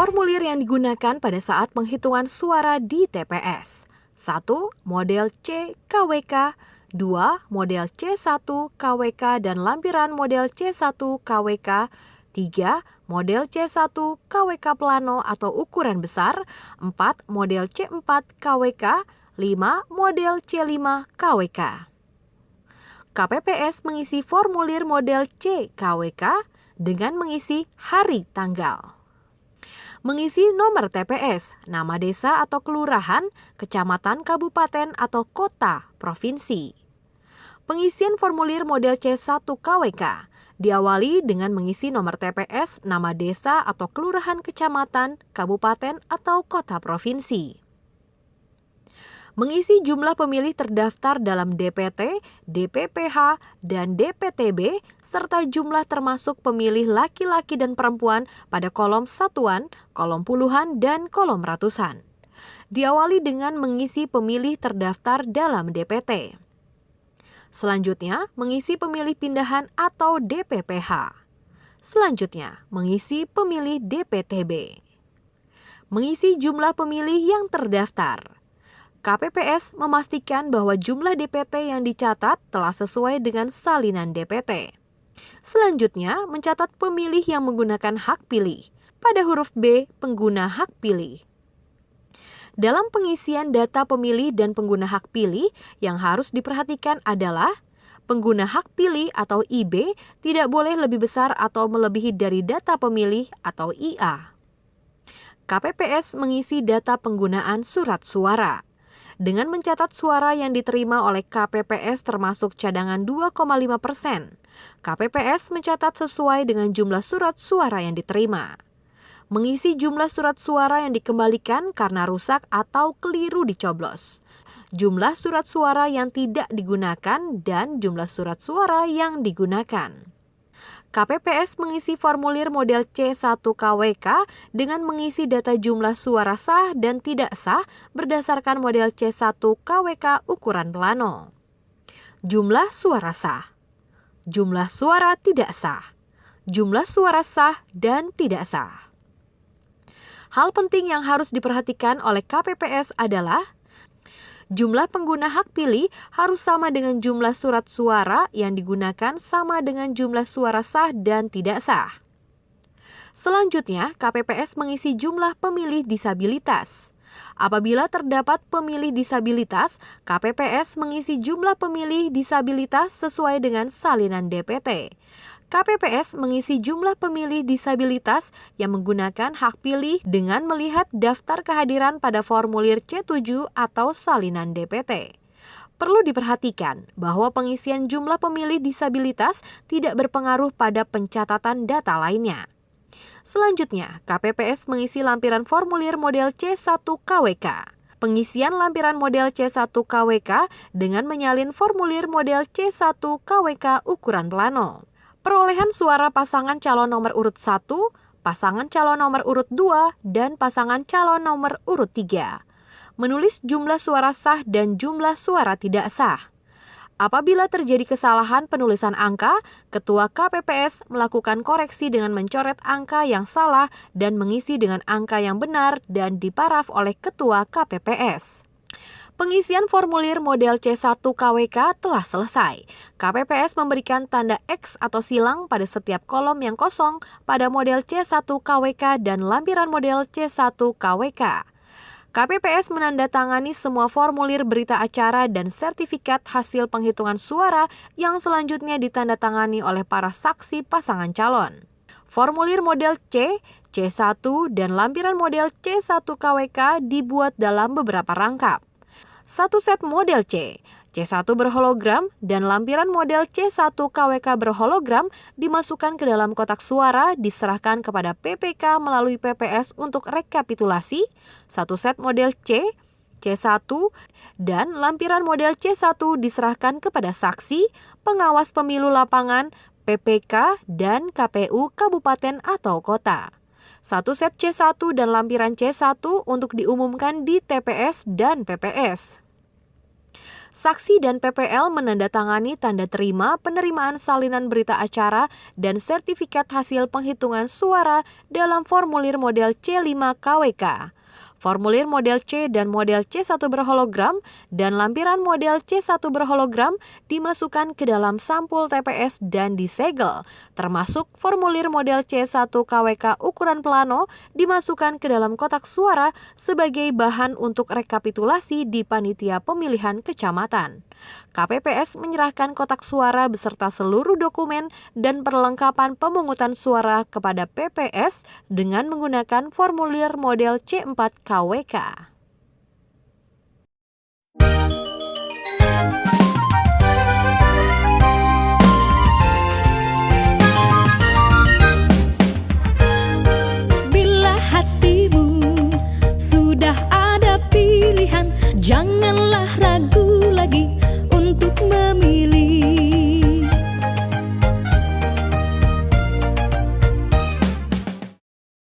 Formulir yang digunakan pada saat penghitungan suara di TPS. 1. Model C KWK. 2. Model C1 KWK dan lampiran model C1 KWK. 3. Model C1 KWK plano atau ukuran besar. 4. Model C4 KWK. 5. Model C5 KWK. KPPS mengisi formulir model C KWK dengan mengisi hari tanggal. Mengisi nomor TPS, nama desa atau kelurahan, kecamatan, kabupaten, atau kota, provinsi. Pengisian formulir model C1 KWK diawali dengan mengisi nomor TPS, nama desa atau kelurahan, kecamatan, kabupaten, atau kota, provinsi. Mengisi jumlah pemilih terdaftar dalam DPT, DPPH, dan DPTB, serta jumlah termasuk pemilih laki-laki dan perempuan pada kolom satuan, kolom puluhan, dan kolom ratusan. Diawali dengan mengisi pemilih terdaftar dalam DPT. Selanjutnya, mengisi pemilih pindahan atau DPPH. Selanjutnya, mengisi pemilih DPTB. Mengisi jumlah pemilih yang terdaftar. KPPS memastikan bahwa jumlah DPT yang dicatat telah sesuai dengan salinan DPT. Selanjutnya, mencatat pemilih yang menggunakan hak pilih. Pada huruf B, pengguna hak pilih. Dalam pengisian data pemilih dan pengguna hak pilih, yang harus diperhatikan adalah pengguna hak pilih atau IB tidak boleh lebih besar atau melebihi dari data pemilih atau IA. KPPS mengisi data penggunaan surat suara. Dengan mencatat suara yang diterima oleh KPPS termasuk cadangan 2,5%, KPPS mencatat sesuai dengan jumlah surat suara yang diterima. Mengisi jumlah surat suara yang dikembalikan karena rusak atau keliru dicoblos. Jumlah surat suara yang tidak digunakan dan jumlah surat suara yang digunakan. KPPS mengisi formulir model C1 KWK dengan mengisi data jumlah suara sah dan tidak sah berdasarkan model C1 KWK ukuran plano. Jumlah suara sah, jumlah suara tidak sah, jumlah suara sah dan tidak sah. Hal penting yang harus diperhatikan oleh KPPS adalah jumlah pengguna hak pilih harus sama dengan jumlah surat suara yang digunakan sama dengan jumlah suara sah dan tidak sah. Selanjutnya, KPPS mengisi jumlah pemilih disabilitas. Apabila terdapat pemilih disabilitas, KPPS mengisi jumlah pemilih disabilitas sesuai dengan salinan DPT. KPPS mengisi jumlah pemilih disabilitas yang menggunakan hak pilih dengan melihat daftar kehadiran pada formulir C7 atau salinan DPT. Perlu diperhatikan bahwa pengisian jumlah pemilih disabilitas tidak berpengaruh pada pencatatan data lainnya. Selanjutnya, KPPS mengisi lampiran formulir model C1 KWK. Pengisian lampiran model C1 KWK dengan menyalin formulir model C1 KWK ukuran plano. Perolehan suara pasangan calon nomor urut 1, pasangan calon nomor urut 2, dan pasangan calon nomor urut 3. Menulis jumlah suara sah dan jumlah suara tidak sah. Apabila terjadi kesalahan penulisan angka, Ketua KPPS melakukan koreksi dengan mencoret angka yang salah dan mengisi dengan angka yang benar dan diparaf oleh Ketua KPPS. Pengisian formulir model C1 KWK telah selesai. KPPS memberikan tanda X atau silang pada setiap kolom yang kosong pada model C1 KWK dan lampiran model C1 KWK. KPPS menandatangani semua formulir berita acara dan sertifikat hasil penghitungan suara yang selanjutnya ditandatangani oleh para saksi pasangan calon. Formulir model C, C1, dan lampiran model C1 KWK dibuat dalam beberapa rangkap. Satu set model C, C1 berhologram, dan lampiran model C1 KWK berhologram dimasukkan ke dalam kotak suara diserahkan kepada PPK melalui PPS untuk rekapitulasi. Satu set model C, C1, dan lampiran model C1 diserahkan kepada saksi, pengawas pemilu lapangan, PPK, dan KPU kabupaten atau kota. Satu set C1 dan lampiran C1 untuk diumumkan di TPS dan PPS. Saksi dan PPL menandatangani tanda terima penerimaan salinan berita acara dan sertifikat hasil penghitungan suara dalam formulir model C5 KWK. Formulir model C dan model C1 berhologram dan lampiran model C1 berhologram dimasukkan ke dalam sampul TPS dan disegel, termasuk formulir model C1 KWK ukuran plano dimasukkan ke dalam kotak suara sebagai bahan untuk rekapitulasi di panitia pemilihan kecamatan. KPPS menyerahkan kotak suara beserta seluruh dokumen dan perlengkapan pemungutan suara kepada PPS dengan menggunakan formulir model C4 KWK.